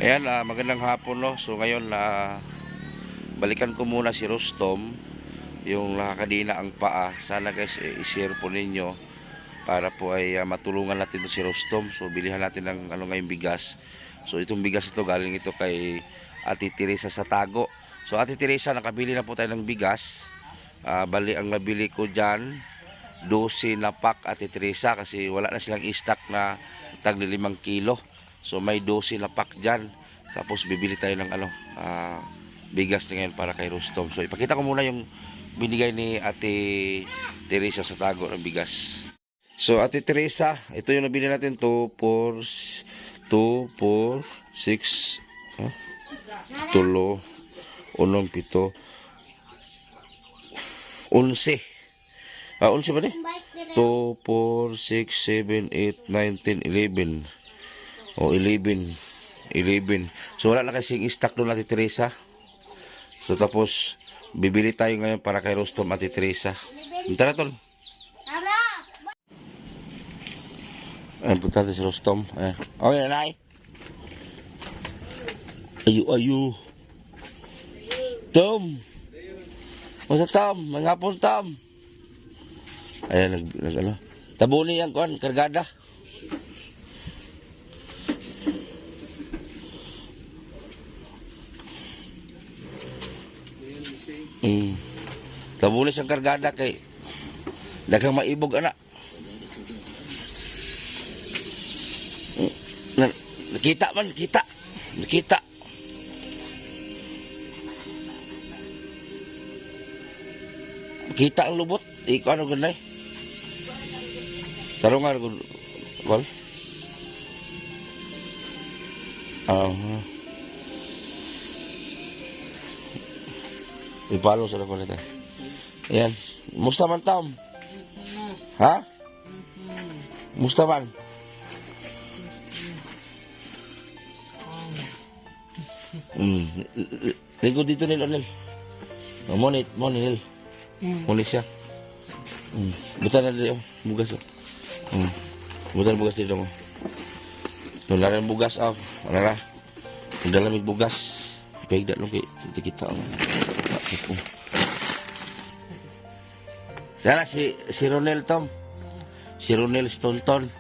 Ayan, magandang hapon, no. So ngayon, balikan ko muna si Rustom, yung nakakadina ang paa. Sana guys, i-share po ninyo para po ay matulungan natin to si Rustom. So bilihan natin ng ngayong bigas. So itong bigas ito, galing ito kay Ate Teresa sa Tago. So Ate Teresa, nakabili na po tayo ng bigas. Bali ang nabili ko dyan 12 na pack, Ate Teresa, kasi wala na silang stock na tag 5 kilo. So may 12 na pack dyan. Tapos bibili tayo ng bigas na ngayon para kay Rustom. So ipakita ko muna yung binigay ni Ate Teresa sa Tago ng bigas. So Ate Teresa, ito yung nabili natin. 2, 4, 6 tulo, 6, 7, 11. 11 ba ni? 2, 4, 6, 7, 8, 9, 10, 11. O 11. So wala na kasing stock doon, Ate Teresa. So tapos bibili tayo ngayon para kay Rustom, Ate Teresa. Tara tol. Ayan, punta natin si Rustom. Okay, nanay. Ayu. Tom. Masa Tom? Mangapon Tom. Ayan, nag tabuni yan, kuhan, kargada. Tabuni siyang kargada kay daghang maibog, anak. Nakita man, nakita. Kita ang lubot. Ikaw ano ganay? Tarungan ko. Wal. Ipalo sa ko nito. Ayan. Musta man Tom? Ha? Musta man? Ligo dito nil Onel. Monit nil. Monit siya. Buta na dito bugas. Buta na bugas dito mo. Nularan bugas af. Ara. Dalam bugas. Pegda no kay kita. Sana si Ronel Tom. Si Ronel Stonton.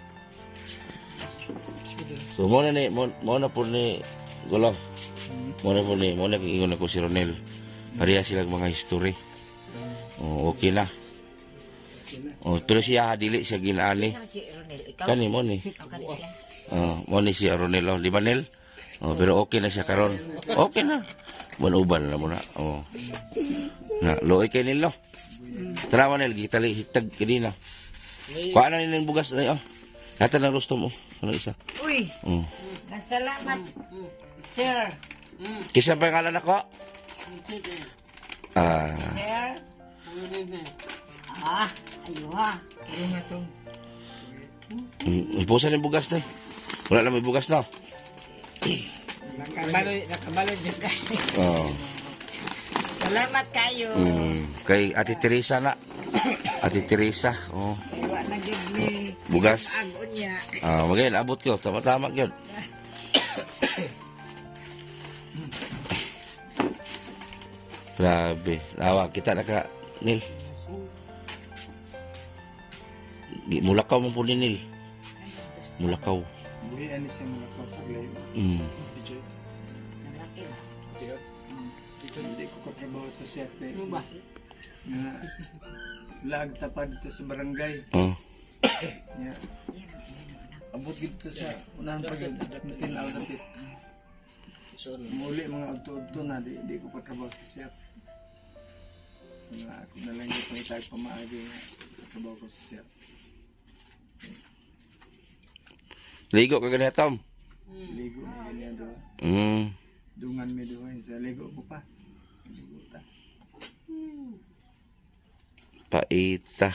So mo na po ni Gulong. Mo na ingon ako si Ronel. Pareha silang mga history. Okay na. Pero siya dili siya ginani. Kani mo ni. Mo ni si Ronel, di ba Nel? Pero okay na siya karon. Okay na. Manuban na mo na. Na looy kay nilo. Tara Nel, gitali hitag kanina. Kuha na nila yung bugas na Nata ng Rustom ano isa? Uy. Salamat. Sir. Kisa pangalan ako? Sir. Ayuha. Ipusan yung bugas na. Wala na may bugas na. Nakabalod dyan kayo. Salamat kayo. Kay Ate Teresa na. Ate Teresa. Iwa na yun ni bugas. Agon niya. Magayon, abot ko. Tama-tama yun. Grabe. Lawa, kita naka Nil. Mulakaw mo po ni Nil. Mulakaw. Hindi, ano siya mulakaw sa live. Dito hindi ko katrabaho sa siyate. Na lag tapad dito sa barangay. Abot dito sa unahan pa yun. Tinaw natin. Muli mga agto-agto na di ko katrabaho sa siyate. Ako na lang yung itag pamaagi na katrabaho ko sa siyate. Ligo ka ganyan, Tom? Ligo na ganyan doon. Dungan mi doon. Sa ligo ko pa. Ligo ta. Paita.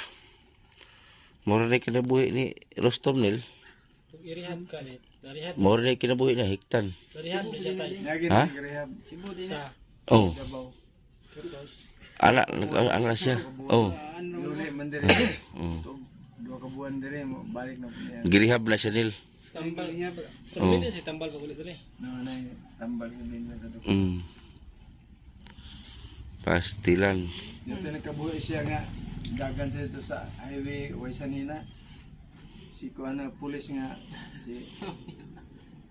Mura na kinabuhi ni Rustom Nil. Irihab ka ni. Mura na kinabuhi na hiktan. Rehab na siya tayo. Lagi Ha? na rehab. Sa Davao. Anak siya. Luli man dire. Dua ka buwan dire mo balik na po niya. Girihab na siya Nil. Tambal niya ba? Pero Oh. din si tambal pa ulit rin. Na tambal ko din sa dok. Pastilan. Dito nakabuhi siya nga dagan siya dito sa highway Waisanina. Si kuan na pulis nga si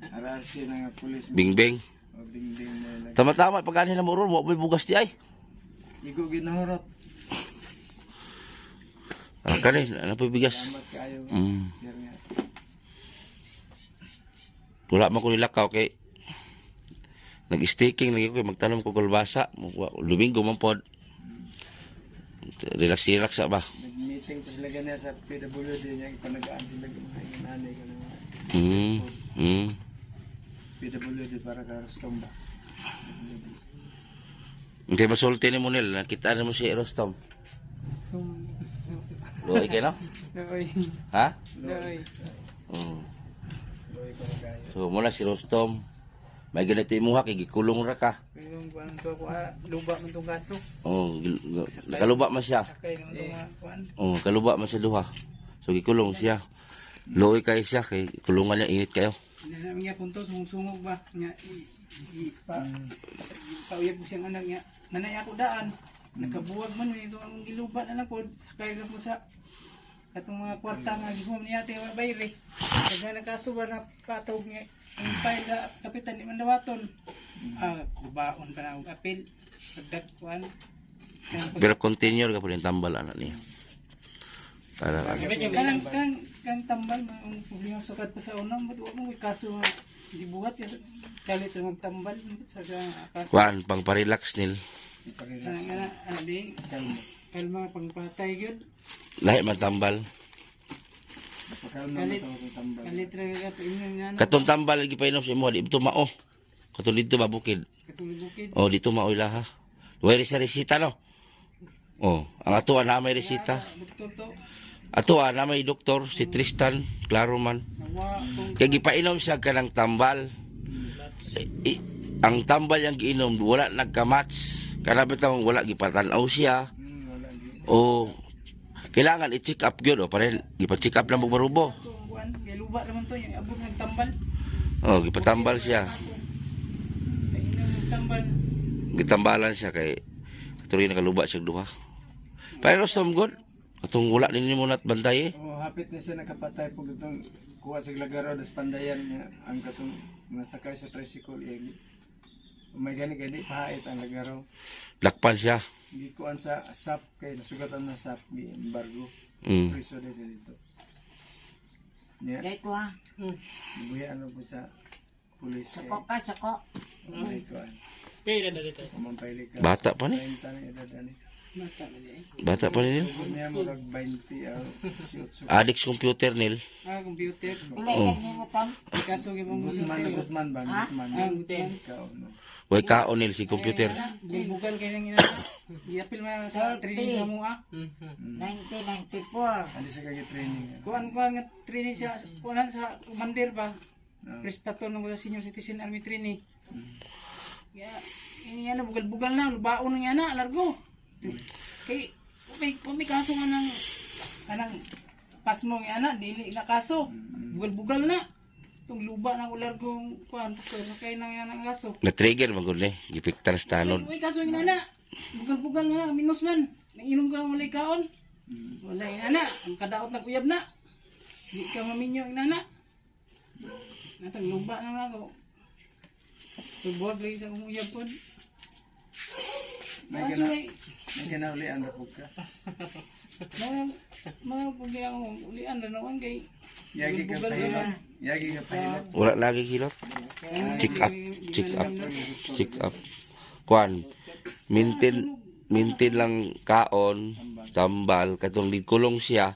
arasi na nga pulis. Bingbing. O dingding na Tama-tama pag ani na mo ron, wa may bugas di ay. igo ginahorot. Kani, ano pa bigas? Salamat kayo. Sir nga. Wala man ko nilakaw kay nag-staking lagi ko magtanom ko kalbasa. Domingo man pod. Relax ba? Nag-meeting pa sila ganyan sa PWD niya ipanagaan sila ng nanay ko na PWD para ka Rostom ba? Hindi masulti ni Monel, nakita na mo si Rostom. Luhay kayo no? Ha? Loy ko na kayo. So muna si Rostom. May ganito yung muha, gikulong ra ka. Yung kuan to ko luba man tong kaso. Nakaluba man siya. Sakay nang mga kuan. Kaluba man siya duha. So gikulong siya. Luhay kayo siya, kay kulungan niya, init kayo. Ina niya punto sungog ba nya pauyab ko siyang anak niya. Nanay ako daan. Nakabuwag man ito ang giluba na lang pod. Sakay lang po sa katong mga kwarta nga gihum niya te wa bayre. Kaya nakasuba na patog niya. Ang file na kapitan di man dawaton. Baon pa na og apel. Pagdak kuan. Pero continue ka po yung tambal anak niya. Para Kang tambal ang problema sukat pa sa unang ba't wag mo may kaso nga gibuhat kalit ang magtambal sa kaso. kuan pang parelax nil. Di kalma pangpatay gyud. Lahi man tambal. Pakalma mo to tambal. Kalit ra ka ingon nga Katong tambal lagi pa inom sa imo, di ito mao. Katong dito ba bukid. katong bukid. Dito mao ilaha. Way sa resita no. Ang ato na may resita. Doktor to Ato na may doktor si Tristan klaro man. nawa kung Kay gipainom siya kanang tambal. Ang tambal yang giinom wala nagka-match. Kana bitang wala gipatanaw siya. Wala gi. Kailangan i-check up gyud para gipa-check up lang bubarubo. kaso ang kuan kay luba naman to yung abot nagtambal. Gipatambal siya. Ay nagtambal. Gitambalan siya kay tuloy nakaluba siya duha. Pero Rostom good. Katong wala ninyo muna at bantay eh. Hapit na siya nakapatay po itong kuha sa lagaro das pandayan niya ang katong nasakay sa tricycle iyang may gani di pahait ang lagaro. Lakpan siya. Gikuan sa SAP kay nasugatan na SAP gi embargo. Mm. Priso din siya dito. Niya, Dahil ko ha. buhi ano po sa pulis. Suko ka, suko. Ay, kuan. Pwede na dito. Kumampay ka. Bata pa ni. 30 na edad ani. Mata na di. Bata pa ninyo. Sugod niya murag 20 shoot. Adik sa computer nil. Computer. Wala yan mo tam. Kaso gyud Gutman ba? Gutman. Gutman. Ikaw, no? Way kaon nil si computer. Bugal kay nang ina. Iapil man sa training sa mo 1994. Andi sa kagi training. Kuan nga training siya kuan sa commander ba. Ah. Respeto ng sa senior citizen army training. Ya, ini ano bugal-bugal na baon ng ana largo. Kay kung may kaso nga nang kanang pasmo ng ana dili na kaso. Bugal-bugal na. Tung luba na largong kuan pastor kay nang ana kaso. Na-trigger man gud ni. Gipiktar sa tanon. Uy, kaso yung nana. Bugal-bugal nga, minus man. Nanginom ka walay kaon. Wala yung nana. Ang kadaot nag-uyab na. Di ka maminyo yung nana. Natang luba na nga ako. Pagbuwag lagi sa akong uyab po. May Kaso gana, may, may ginaulian na po ka. mga pagkaya akong ulian na naman kay Yagi ka bugal-bugal pahilan. naman. Yagi ka pahilan. Wala lagi kilot. Check up. Check up. Check up. Kuan. Maintain lang kaon, tambal, katong kulong siya,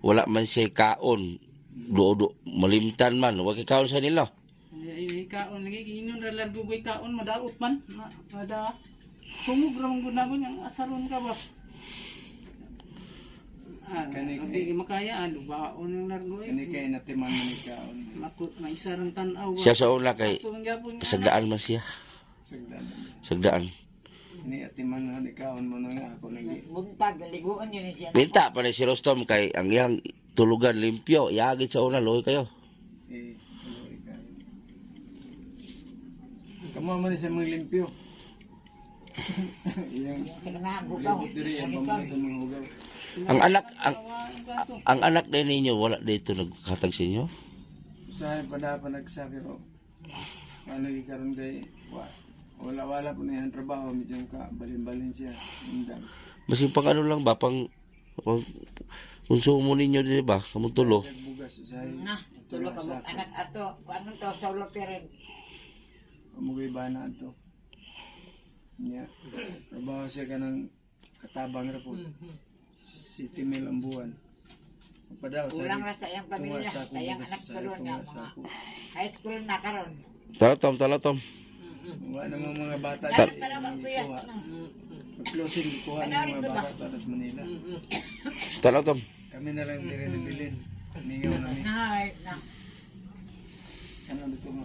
wala man siya kaon. Do malimtan man, wag kaon sa nila. Ay, kaon lagi, inon ra largo ko'y kaon, madaot man. Mada. Sumug ra mong gunagon yung asaron ka ba? Hindi makaya, lubaon yung largo Kani kay natiman mo ni kaon. Makut, may isarang tanaw. Siya sa una kay Kaso ang gapon nga sagdaan man siya. Sagdan. Sagdaan. Ni atiman na ni kaon mo na nga ako lagi. Buntag, liguan yun siya. Binta pa ni si Rostom kay ang iyang tulugan limpyo. Yagit sa una, loy kayo. Eh, tuloy ka. Kamu man siya maglimpyo. Yung Pinangagugaw. libot diri ang pamunod ng hugaw. Ang anak Ang kaso. ang anak din ninyo wala dito naghatag sa inyo? Usahay pa na pa nagsabi ko. Ano karon kay wala po na yung trabaho, medyo ka balin-balin siya. Indang. Basta pang ano lang ba pang konsumo ninyo di ba? Kamong tulo. Siya bugas usahay. Na, tulo ka mo anak ato. Paano to solo parent? Umugay ba na ito? Niya. Trabaho siya ka ng katabang ra po. City Mill ang buwan. Padaw Kulang na sa iyang pamilya. tunga sa Sa iyang bugas anak sa tulo niya. tunga sa Mga ako. high school na karon. Talatom. Wala namang mga bata Dapat dito, para mga magkuya. ikuha. Pag-closing, kuha ng mga bata para sa Manila. Talatom. Kami na lang dire bilin. Ningaw namin. Ay, na. Ano dito mo?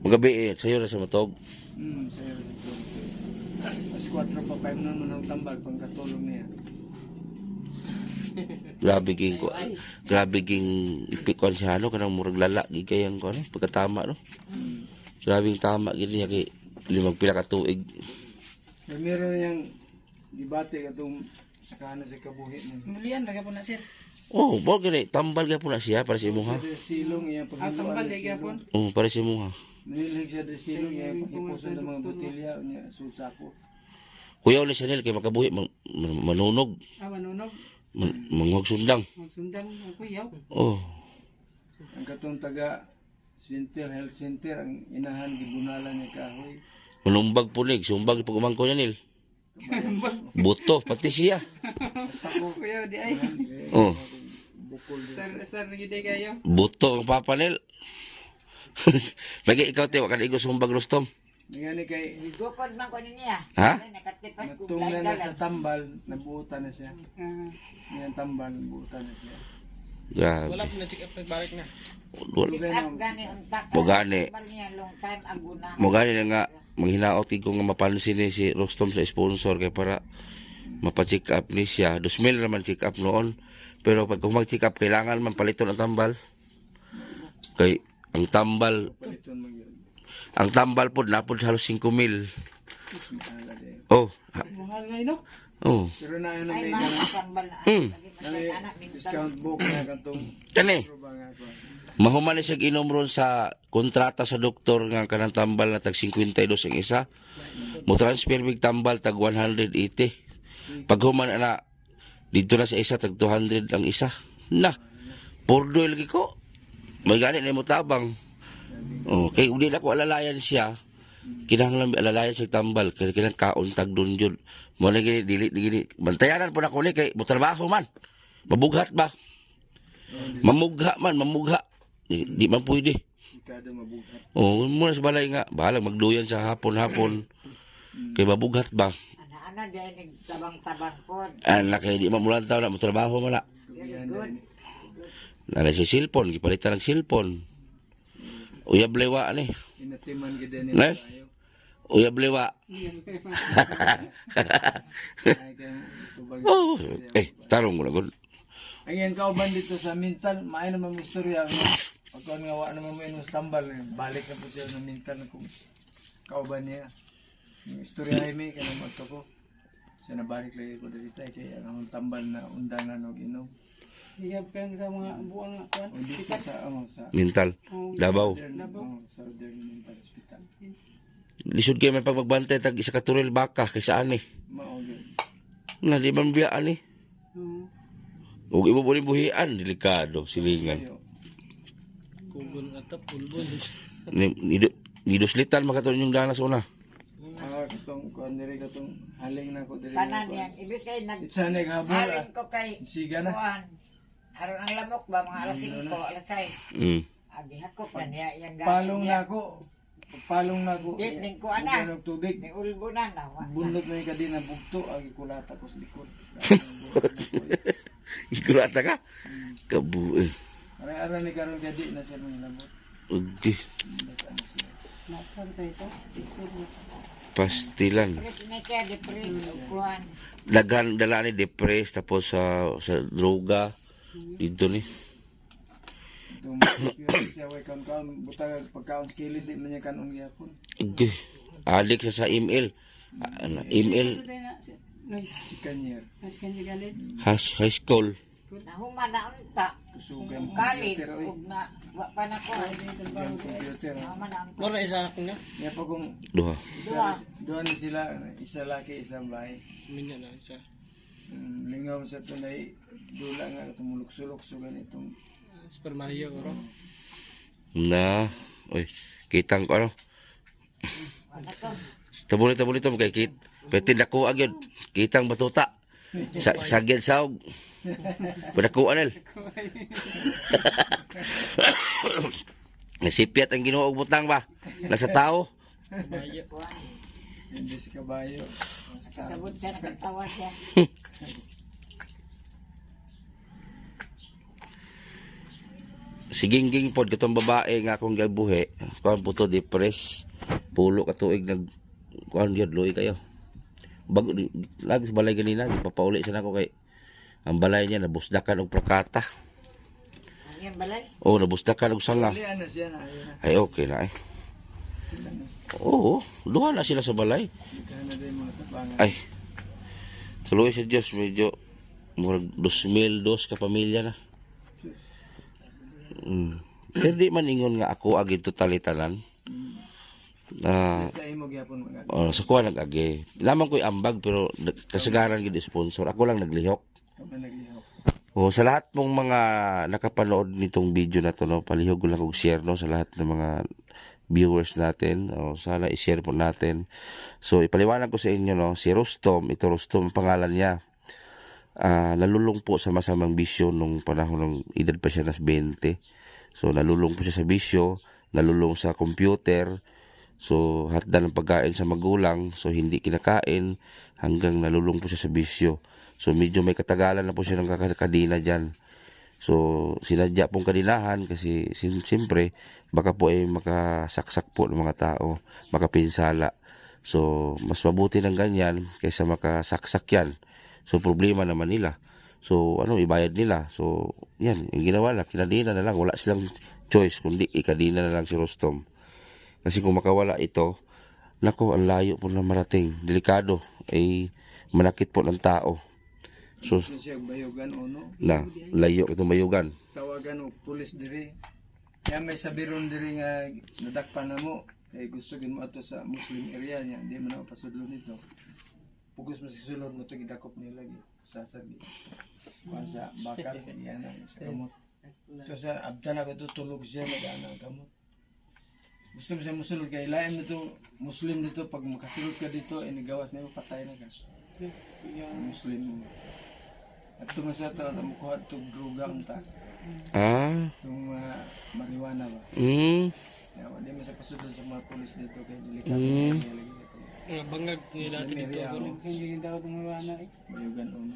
Magabi sayo na sa matog. Sa'yo dito. Mas 4 pa 5 na ng tambal pang katulong niya. Grabe ging ipikon siya ano kanang murag lala gigayang ko ano pagkatama no. Grabing tama gid niya kay limang pila ka tuig. Meron yung debate katong sa kanan sa kabuhi niya. Mulian lagi po na sir. Oh, mo gani tambal gyapon na siya para sa imuha. Sa silong iya Ah, tambal paghiluan. lagi po. Oh, para sa imuha. Manilig siya sa silong iya ipuson ng mga botilya niya susako. Kuyaw ni Chanel kay makabuhi manunog, Ah, manunog. manghog sundang. Magsundang ang kuyaw. Oh, Ang katong taga health center ang inahan gibunalan niya kahoy. manumbag punig, sumbag pag umangko niya nil. Buto pati siya. Basta ko Kuyaw di ay. Oh, bukol din. Sir gid kayo. buto ang papa nil. Bagi ikaw tiwa kan igo sumbag Rustom. Ngani kay Igukod man ko niya. Ha? Nakatipas ko natunglan na sa tambal, nabuutan na siya. Ah, Ngayon tambal, nabuutan na siya. Grabe. Wala po na check up nagbalik na. Wala. At gani untak. Mo gani. niya long time ago na. Mo gani na nga manghinaot ko nga mapansin ni si Rustom sa sponsor kay para mapa-check up ni siya. 2,000 naman check up noon. Pero pag kung mag-check up kailangan man paliton ang tambal. Kay ang tambal Paliton mo yun. ang tambal pod napod halos 5,000. Mahala din. Oh. mahal nga no. Oh. Pero na yun ang Ay may mga ganang. sambal na. Hmm. Discount book na katong. Kani Pero ba nga ko? mahuman ni siya inom ron sa kontrata sa doktor nga kanang tambal na tag 52 ang isa. Mo transfer big tambal tag 180. Pag human na dito na sa isa tag 200 ang isa. Na. Pordo lagi ko. May gani na mo tabang. Okay, udi na ko alalayan siya. Kinahanglan alalayan siya tambal kay kinang kaon tag doon jud. Mo na gini dili bantayanan po na ko ni kay mo trabaho man. Mabughat ba? Mamugha man, mamugha. Di man pwede. Ikado mabuhat. Oh, muna sa balay nga. Bahala magduyan sa hapon-hapon. Kay mabughat ba? Ana-ana diyan nagtabang-tabang pod. Anak kay di mamulan taw na mo trabaho man na. Very good. Nala si cellphone, gipalitan ng cellphone. Uyab lewa ani. Inatiman gid ni Nay? tayo. Uyab lewa. Ay kay tubag. Oh, tarong mo na gud. Ang yan kauban dito sa mental, maayo naman mo istorya. Pagkuhan nga wa naman mo yung tambal, balik na po siya ng mental na kung kauban niya. Yung istorya ay may, kaya magto ko. Siya nabalik lagi ko dito kaya ang tambal na undangan o inom. Hiyab kan sa mga buang nga kuan. O dito sa Mental. Davao. Southern Mental Hospital. Lisod kayo may pagbantay tag isa ka turil baka kay saan ni. Mao gyud. Na di man biya ani. Oo. Ug ibo buhi buhian delikado silingan. Ayo. Kubon atap, pulbon. Niduslitan makaton yung danas una. Katong kuan diri katong haling na ko diri. Kanan yan. Ibig kay nag Itsa na habol. harin ko kay Siga na. kuan. Aron ang lamok ba mga alas 5, alas 6. Agi hakop na niya yang Palong na ako. Palong na ako. Di ning kuan na. Ng tubig. Ni ulbo na na. Bunot na yung kadina bugto, agi kulata ko sa likod. Ikurata ka? Kabu. Ara-ara ni karon gadi na siya mga lamot. Okay. Nasar tayo ito. Pastilan. Pres na siya depress kuan. Daghan dala ni depressed tapos sa droga dito ni. Itong siya way kaon butang pagkaon skilid di man niya kanon gyapon. Ige. Alik sa email. Email Si Kanyer. high school. Nahuman na unta. Kusugan College, computer oy. ug na, wa pa na ko. Kusugan computer. Nahuman na unta. Mura isa anak niya. Niya pa kung Duha. doon na sila, isa laki, isang bahay. Minya na isa. Lingaw sa tunay, dula nga tumulok-sulok so ganitong Super Mario oro. Na. Oy, kitang ko ano. Wala ko. Tabuli to kay kit. Pwede dako agad. Kitang batuta. Sagid saog. Padakuan nil. Nasipiat ang Ginoo og butang ba? Nasa tao. Mayo. hindi si kabayo. Basta, Sabot siya, nakatawa siya. Sigingging pod katong babae nga akong gabuhi. Kuan puto depress. Pulo ka tuig nag kuan gyud luoy kayo. Bago lagi sa balay ganina, papauli sa nako kay ang balay niya nabusdakan og prakata. Ang yan balay. Oh, nabusdakan og sanga. ulian na siya na. Ayun na. Ay okay na eh. Sila na. Oo, duha na sila sa balay. Kaya na din mga tabangan. Ay. Tuloy sa Diyos, medyo murag 2,000 ka pamilya na. Pero di man ingon nga ako agid totalitanan. Na Sa imo gyapon mga. sa kuha nag-agi. Lamang ko'y ambag pero kasagaran gid sponsor. Ako lang naglihok. Kami naglihok. Oh, sa lahat mong mga nakapanood nitong video na to, no, palihog ko lang kong share no sa lahat ng mga viewers natin. Oh, sana i-share po natin. So ipaliwanag ko sa inyo no, si Rustom, ito Rustom ang pangalan niya. Nalulung po sa masamang bisyo nung panahon ng edad pa siya nas 20. So nalulung po siya sa bisyo, nalulung sa computer. So hatdan ng pagkain sa magulang, so hindi kinakain hanggang nalulung po siya sa bisyo. So medyo may katagalan na po siya ng kadina dyan. So sinadya pong kadinahan kasi siyempre baka po ay makasaksak po ng mga tao, makapinsala. So mas mabuti ng ganyan kaysa makasaksak yan. So problema naman nila. So ano, ibayad nila. So yan, yung ginawa lang, kinadina na lang. Wala silang choice kundi ikadina na lang si Rustom. Kasi kung makawala ito, nako, ang layo po na marating. Delikado, ay manakit po ng tao. So, Siya bayugan uno. na, layo itong bayugan. Tawagan og pulis diri. Kaya may sabiron diri nga nadakpan na mo. Kaya gusto gin mo ato sa Muslim area niya. Hindi mo na mapasudlo nito. Pugos mo si sulod mo ito gidakop niya lagi. Sasagi. Kuhan sa bakal. Yan ang sa kamot. Ito sa abdan ako ito tulog siya. Mag-ana ang kamot. Gusto mo siya musulod kay lain nito Muslim dito pag makasulod ka dito inigawas na mo patay na ka. Muslim mo. At tumasa ito at mukuha ito droga unta. Itong marijuana ba. Kaya wala mo sa pasunod sa mga polis dito kaya delikado na lagi dito. Bangag nila dito ako. Hindi daw tumawana eh. Bayugan uno.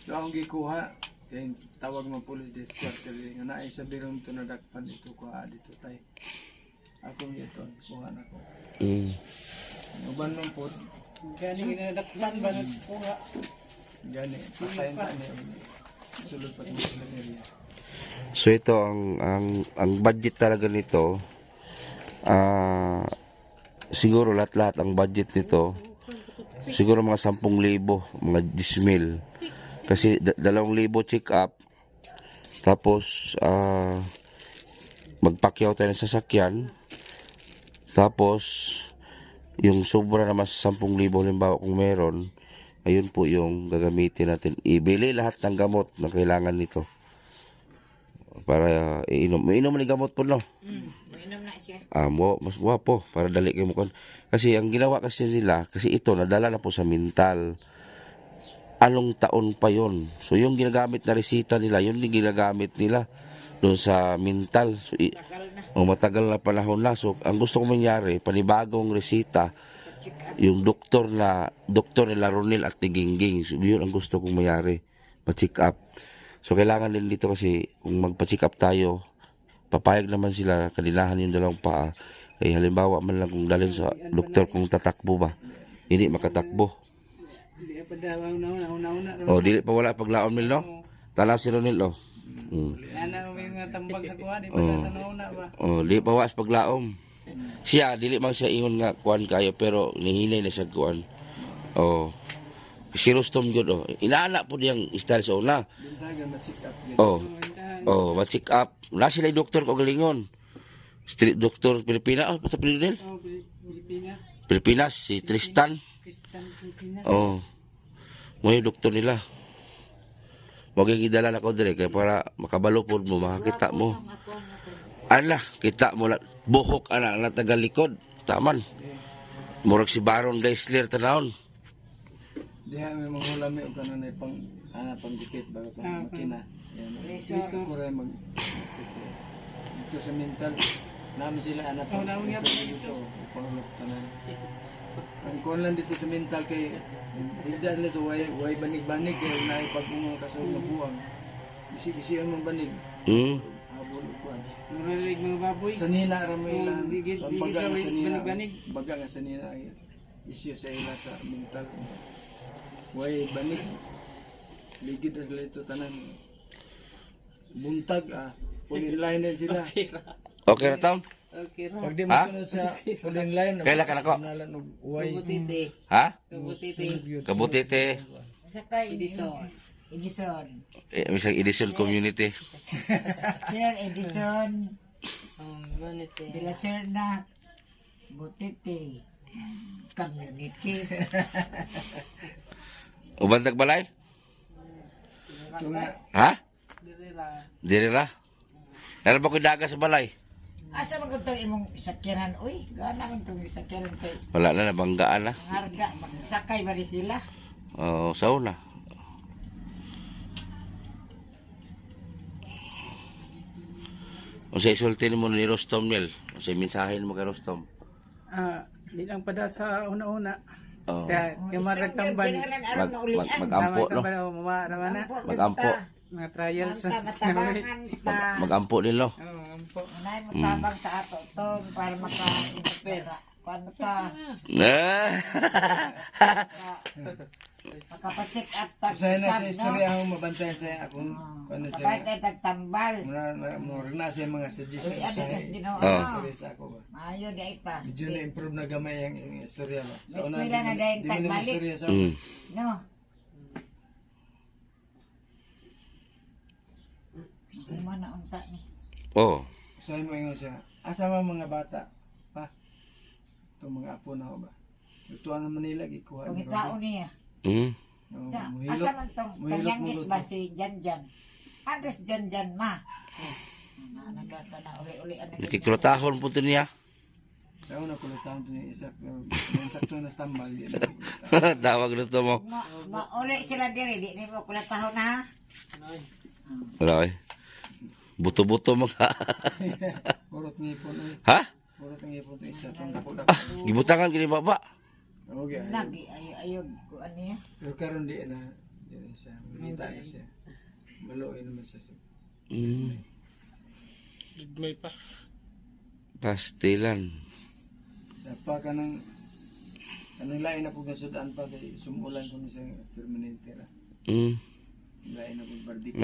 So akong gikuha kaya tawag mga polis dito kasi nga naay sa birong ito nadakpan dito kuha dito tay. Akong ito kuha na ko. Uban man po. Gani ginadakpan ba na kuha. Gani, patayin pa niya. Sulod pa sa Muslim area. So ito, ang budget talaga nito, siguro lahat-lahat ang budget nito, siguro mga 10,000, mga 10,000. Kasi 2,000 check up, tapos magpakyaw tayo ng sasakyan, tapos yung sobra naman sa 10,000 halimbawa kung meron, ayun po yung gagamitin natin. Ibili lahat ng gamot na kailangan nito para iinom. May inom ni gamot po no. Mainom na siya. Mas guwapo para dali kayo mo. Kasi ang ginawa kasi nila, kasi ito nadala na po sa mental. Anong taon pa yon? So yung ginagamit na resita nila, yun din ginagamit nila doon sa mental. So, Tagal na. matagal na panahon na. So ang gusto ko mangyari, panibagong resita, Check up. yung doktor nila Ronel at Tigingging. So, yun ang gusto kong mangyari, pa-check up. So kailangan din dito kasi kung magpa-check up tayo, papayag naman sila, kaninahan yung dalawang paa. Eh halimbawa man lang kung dalhin sa doktor kung tatakbo ba, hindi makatakbo. Hindi pa daw una. O dili pa wala paglaon mil no. Tanaw si Ronel oh. Ana may mga tambag sa kuha, di ba Oo. sa nauna ba? Oh, di bawas paglaom. Siya dili man siya ingon nga kuan kayo pero nihinay na siya kuan. Oh. Si Rustom gyud oh. Inaana po diyang style sa una. Bintagan ma-check up yun. Oh. Oh, ma-check up. Na sila doktor ko galingon. Street doctor Pilipinas, oh, basta Pilipinas. Oh, Pilipina. Pilipinas si Tristan. Kristan Pilipinas. Oh. Mo yung doktor nila. Magigidala na ko dire kay para makabalo pod mo, makakita mo. Ala, kita mo la buhok ana na taga likod. Taman. Murag si Baron Geisler tanawon. Diha may mga ulami o kanunay pang pang dikit bago pang makina. Yan. Resort. Gusto ko rin mag dito sa mental. Namin sila anak Oh, namin nga po dito. Pangulok ka na. Ang kuhan lang dito sa mental kay hindi nito way banig-banig kay unay pag mga kasog na buwang. Bisi-bisi ang mga banig. Habol kuhan. Muralig mga baboy. Sa nina ramay Oh, lang. bigid- Ang bigid baga lang, nga sa nina. banig-banig. Baga nga sa nina ay issue sa ila sa mental. Way banig. Ligid na sila ito tanan. Buntag pull-in line din sila. Okay ra taon? Okay ra. Pag di mo Ha? sunod sa pull-in line, Kailan ka nako? nalan og uway. Kabutiti. Ha? Kabutiti. Kabutite. Saka Edison. Edison. Misang Edison Community. Sir Edison. Vanity. De la Serna. Butiti. Community. Uban balay? Ito nga, Ha? Direla. Diri ra. Meron ba ko daga sa balay? Asa man itong imong sakyanan? Uy, gana man itong sakyanan kay Wala na nabanggaan na. harga. Sakay ba rin sila? Oh, sa una. O sa isultin mo ni Rustom Nel. O sa mensahin mo kay Rustom. Di lang pada sa una-una. Oh. Kaya kamarag tambal. Mag-ampo, no? Mama naman na. Mag-ampo. Mga trials. Matabangan pa. Mag-ampo din, no? Oo, ampo. Unay mo tabang sa ato to para maka-pera. Paano pa? Makapacheck up tag usahay na sa no? istorya akong mabantayan sa akong kano Kapag siya. tayo tagtambal. Mura na siya mga suggestion Uy, sa abigas din ako. Oh. istorya sa ako ba. Mayo di ay pa. Medyo na-improve na gamay ang istorya ba. May eskwela na dahil di mo na tagbalik. istorya sa Mm. No? Ano man na unsa ni? Oh. usahay mo ingon siya. Asa man mga bata pa. Itong mga apo na ako ba. Lutuan naman nila gikuha Kung ni itao Robby. niya. Oh, Sa, muhilot. asa man tong muhilot kanyangis mo ba luto. si Janjan? Andres Janjan ma. Nagkata na uli-uli. Nakikrotahon po ito niya. Sa una kulutahan ito niya isa. Pero yung sakto na stambal. Di na kulutahan. Tawag nito mo. Mauli sila diri, di ni mo kula tahon na ha. Wala eh. Buto-buto mga. Purot ngipon. Ha? Purot ngipon ito isa. Itong dako-dako. Gibutangan kini baba. Okay. Lagi ayog ko ano ya. Pero karon di na. Di na siya. Malita na siya. Maluoy naman siya. May pa. Pastilan. Sapa ka ng kanang lain na po sudan pa kay sumulan ko ni sa permanente ra. Lain na po barbecue.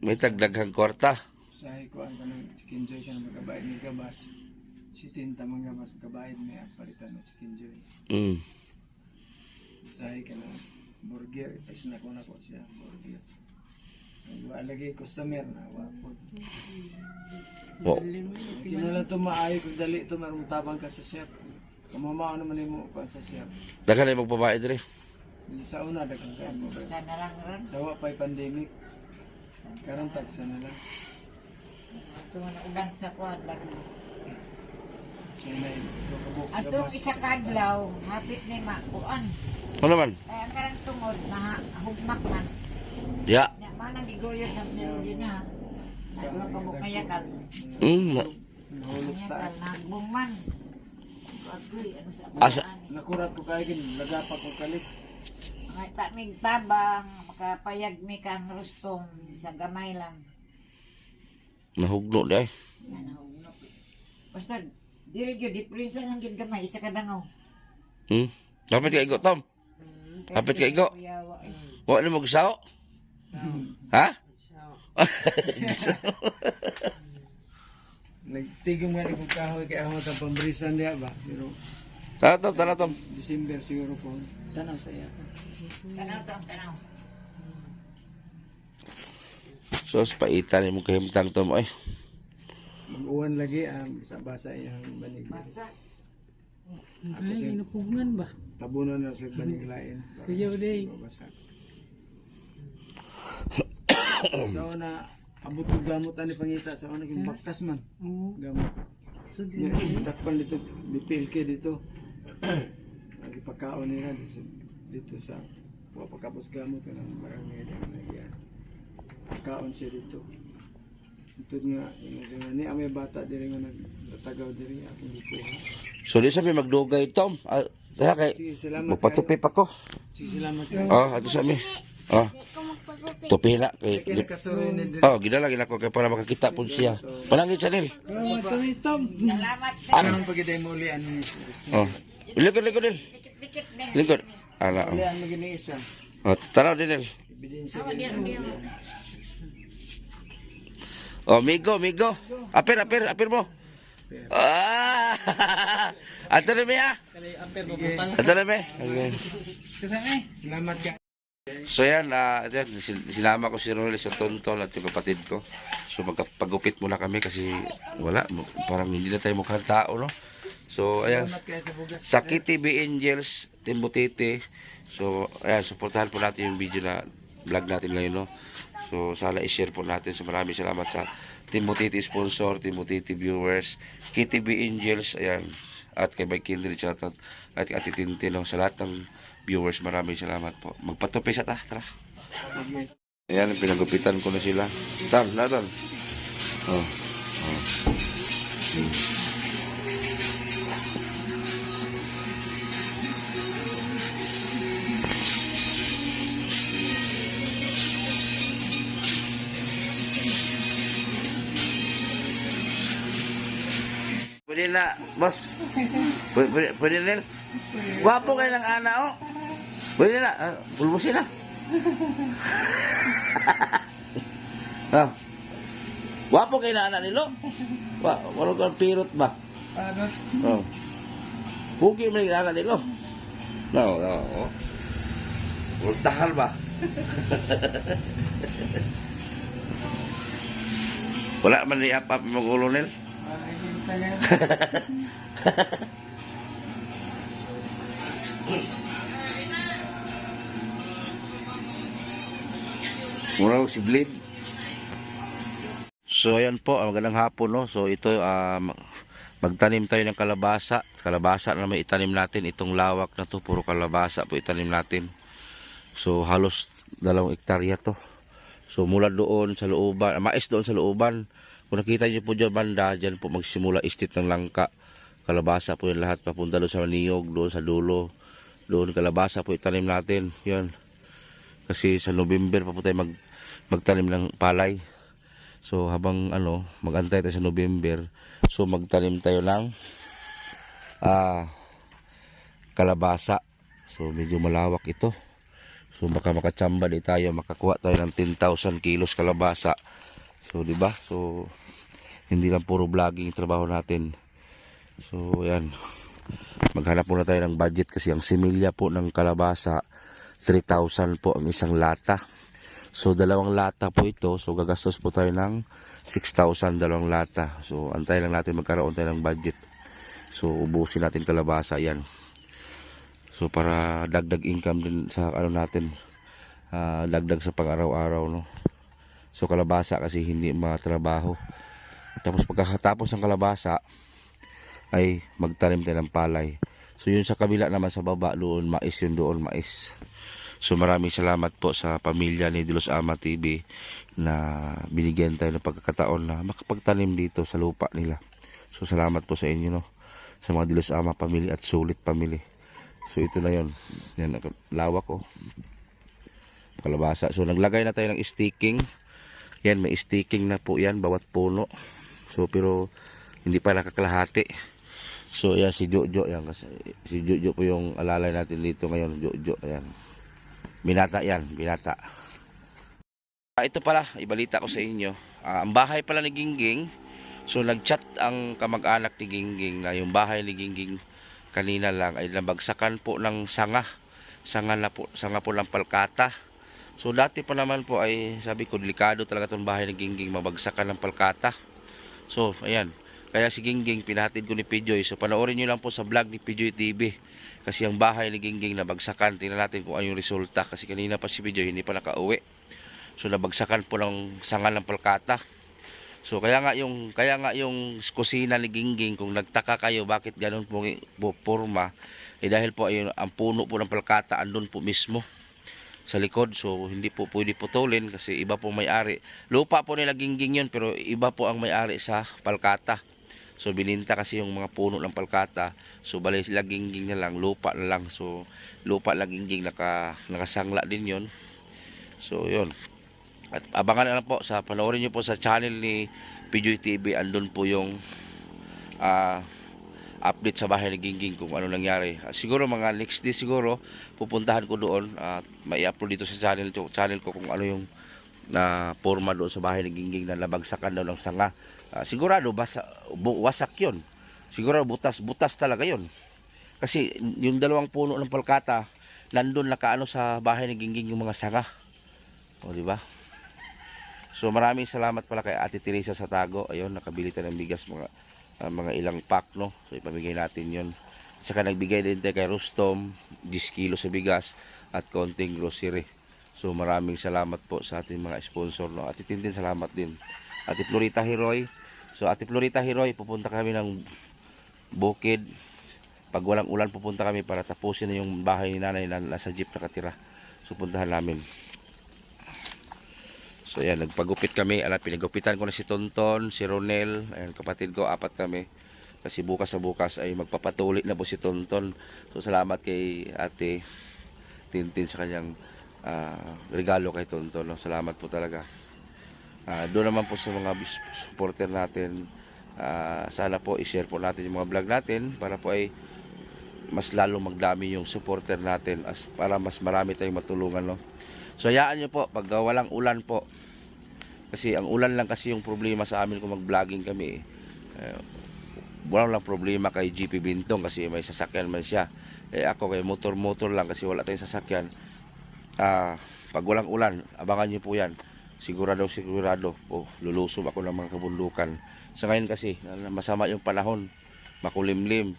May tagdaghang kwarta. Sahay ko ang kanang chicken joy ka na magkabayad ni Gabas. Sitinta mga Gabas magkabayad may palitan ng chicken joy. Sahay ka na burger. Ipais na ko siya burger. Wala lagi customer na wapod. Wow. Kinulang ito maayo kung dali ito marong tabang ka sa chef. Kamamao naman mo pa sa chef. Dagan na magbabae dire. Sa una dagang kaya mo ba? Sana lang ron. Sawa pa'y pandemic. Karon tagsa na lang. Ito man uban sa kuan lang. Siya na kabuk. Atong isa kadlaw, hapit ni makuan. Ano naman? Ay ang karang tungod na hugmak man. Ya. Nya manang gigoyod ng niluli na. Nagwa kabukayakan. Nahulog sa taas. Nagbong man. Agoy, ano sa Asa- abaan. Nakurat ko kayo gin. Lagapa ko kalit. Mga tamig tabang, makapayag mi kang Rustom sa gamay lang. Nahugno di ay. Yan, nahugno. Basta, diri gyud diferensya lang gyud gamay, isa ka dangaw. Kapit ka igo, Tom. Kapit ka igo. Kuyawa, eh. Wa na mo gisaw? Ha? Nagtigom nga kung kahoy kaya ako ang pambrisan niya ba. Pero Tanaw Tom. December siguro po. Tanaw sa iya. Tanaw to, tanaw. So, paitan mo kahimtang Tom. Ay, Mag-uwan lagi ang basa iyang banig. Basa. Ay, inapugngan ba? Tabunan na sa banig lain. Kuya uday. Basa. So na abot ko gamot ani pangita sa una yung baktas man. Oo. Gamot. So, Dakpan dito, dipilke dito. Nagipakaon nila dito sa pagkapos gamot ng barangay na nagyan. Kaon siya dito. Ito nga, yung ni may bata diri nga nagtagaw diri akong gikuha. so di sabi magdugay Tom. Kaya kay Sige, salamat. magpatupi pa ko. Sige, salamat. Ato sa mi. Tupi na kay Kaya nakasuroy na diri. gidala ko kay para makakita pud siya. Panangit sa nil. Salamat sa Ano pagkiday mo ulian ni? Likod Nil. dikit din. Likod. Ala. Ulian mo gini isa. Tanaw din Nil. Ebidensya Ako din, din. Migo. Apir mo. Ato na mi ha. Kali amper mo pang. Ato na mi. Okay. kasama eh. Salamat ka. So yan, sinama ko si Ronel sa Tontol at yung kapatid ko. So magpagupit muna kami kasi wala, parang hindi na tayo mukhang tao, no? So ayan, Salamat kayo sa bugas. sa KTV Angels, Team Butiti. So ayan, supportahan po natin yung video na vlog natin ngayon, no? So sana i-share po natin. So maraming salamat sa Team Butiti sponsor, Team Butiti viewers, KTV Angels, ayan. At kay Mike Kindred, shoutout. At kay Ate Tintino, sa lahat ng viewers, maraming salamat po. Magpatupi sa tara. Ayan, pinagupitan ko na sila. Tan. Oh. Pwede na, boss. Pwede na. Wapo kayo ng ana, oh. Pwede na, pulbusin na. Wapo kayo na ana nilo. Wala kang pirot ba? Oh. Pugi mo yung ana nilo. No. Ultahal ba? Wala man liapap yung ulo nil. Mura si Blade. So ayan po, magandang hapon, no. So ito magtanim tayo ng kalabasa. Kalabasa na may itanim natin. Itong lawak na to, puro kalabasa po itanim natin. So halos 2 hektarya to. So mula doon sa looban, mais doon sa looban. Kung nakita niyo po dyan banda, dyan po magsimula istit ng langka. Kalabasa po yung lahat, papunta doon sa Niyog, doon sa dulo. Doon kalabasa po itanim natin. Yan. Kasi sa November pa po tayo magtanim ng palay. So habang magantay tayo sa November, so magtanim tayo ng kalabasa. So medyo malawak ito. So baka makachamba di tayo, makakuha tayo ng 10,000 kilos kalabasa. So di ba? So hindi lang puro vlogging trabaho natin. So ayan. Maghanap muna tayo ng budget kasi ang similya po ng kalabasa 3,000 po ang isang lata. So 2 lata po ito. So gagastos po tayo ng 6,000 2 lata. So antay lang natin magkaroon tayo ng budget. So ubusin natin kalabasa yan. So para dagdag income din sa natin. Dagdag sa pang-araw-araw, no. So kalabasa kasi hindi matrabaho. Tapos pagkatapos ng kalabasa ay magtanim tayo ng palay. So yun sa kabila naman sa baba doon mais, yun doon mais. So maraming salamat po sa pamilya ni Dilos Ama TV na binigyan tayo ng pagkakataon na makapagtanim dito sa lupa nila. So salamat po sa inyo, no, sa mga Dilos Ama family at Sulit family. So ito na yun. Yan, lawak, oh. Kalabasa. So naglagay na tayo ng sticking. Yan, may sticking na po yan bawat puno. So pero hindi pa nakakalahati. So yan si Jojo, yan kasi si Jojo po yung alalay natin dito ngayon, Jojo, ayan. Binata yan, binata. Ito pala, ibalita ko sa inyo. Ang bahay pala ni Gingging, so nagchat ang kamag-anak ni Gingging na yung bahay ni Gingging kanina lang ay nabagsakan po ng sanga. Sanga po ng palkata. So dati pa naman po ay sabi ko delikado talaga tong bahay ni Gingging mabagsakan ng palkata. So ayan, kaya si Gingging pinahatid ko ni Pijoy. So panoorin nyo lang po sa vlog ni Pijoy TV. Kasi ang bahay ni Gingging nabagsakan. Tingnan natin kung ano yung resulta. Kasi kanina pa si Pijoy hindi pa nakauwi. So nabagsakan po ng sanga ng palkata. So kaya nga yung kusina ni Gingging, kung nagtaka kayo bakit ganun po porma, dahil po ay ang puno po ng palkata andun po mismo sa likod. So hindi po pwede putulin kasi iba po may-ari. Lupa po nila Gingging yun, pero iba po ang may-ari sa palkata. So bininta kasi yung mga puno ng palkata. So bali sila Gingging na lang, lupa na lang. So lupa lang Gingging, nakasangla din yun. So yun. At abangan na lang po, panoorin nyo po sa channel ni Pijoy TV, andun po yung update sa bahay ni Gingging kung ano nangyari. Siguro mga next day siguro, pupuntahan ko doon at mai-upload dito sa channel ko kung ano yung forma doon sa bahay ni Gingging na nabagsakan daw ng sanga. Sigurado, wasak yun. Siguro butas talaga yun. Kasi yung dalawang puno ng palkata, nandun nakaano sa bahay ni Gingging yung mga sanga. O, di ba? So maraming salamat pala kay Ate Teresa sa Tago. Ayun, nakabili tayo ng bigas, mga ilang pack, no? So ipamigay natin yun. Saka nagbigay din tayo kay Rustom 10 kilo sa bigas at konting grocery. So maraming salamat po sa ating mga sponsor, no? Ate Tintin, salamat din. Ate Florita Hiroy. So Ate Florita Hiroy, pupunta kami ng bukid. Pag walang ulan, pupunta kami para tapusin na yung bahay ni nanay na nasa jeep nakatira. So puntahan namin. So ayan, nagpagupit kami. Pinagupitan ko na si Tonton, si Ronel, ayan, kapatid ko, 4 kami. Kasi bukas ay magpapatuloy na po si Tonton. So salamat kay Ate Tintin sa kanyang regalo kay Tonton, no? Salamat po talaga. Doon naman po sa mga supporter natin, sana po i-share po natin yung mga vlog natin para po ay mas lalo magdami yung supporter natin para mas marami tayong matulungan, no? So hayaan nyo po pag walang ulan po, kasi ang ulan lang kasi yung problema sa amin kung mag-vlogging kami. Walang lang problema kay GP Bintong kasi may sasakyan man siya. Ako kay motor lang kasi wala tayong sasakyan. Pag walang ulan, abangan nyo po yan. Sigurado po, lulusob ako ng mga kabundukan. Sa ngayon kasi masama yung panahon, makulimlim,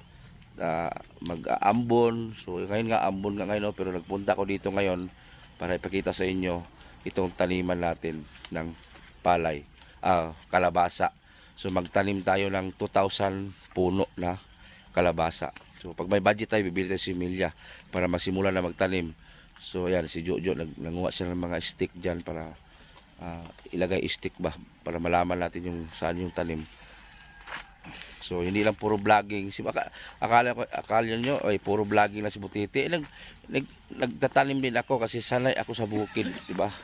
mag-aambon. So ngayon nga ambon nga ngayon, pero nagpunta ko dito ngayon para ipakita sa inyo itong taniman natin ng palay, kalabasa. So magtanim tayo ng 2,000 puno na kalabasa. So pag may budget tayo, bibili tayo similya para magsimula na magtanim. So ayan, si Jojo nanguha siya ng mga stick dyan para ilagay stick ba para malaman natin yung saan yung tanim. So hindi lang puro vlogging. Akala nyo ay puro vlogging na si Butiti. Nagtatanim din ako kasi sanay ako sa bukid, di ba?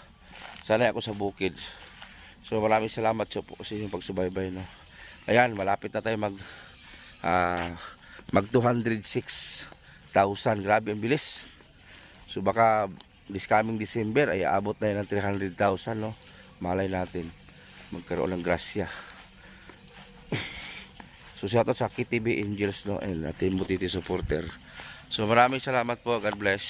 Sanay ako sa bukid. So maraming salamat po sa inyong pagsubaybay, no. Ayan, malapit na tayo mag 206,000. Grabe ang bilis. So baka this coming December ay abot na yan ng 300,000, no. Malay natin magkaroon ng grasya. So shoutout sa KTV Angels, no, and Team Butiti supporter. So maraming salamat po. God bless.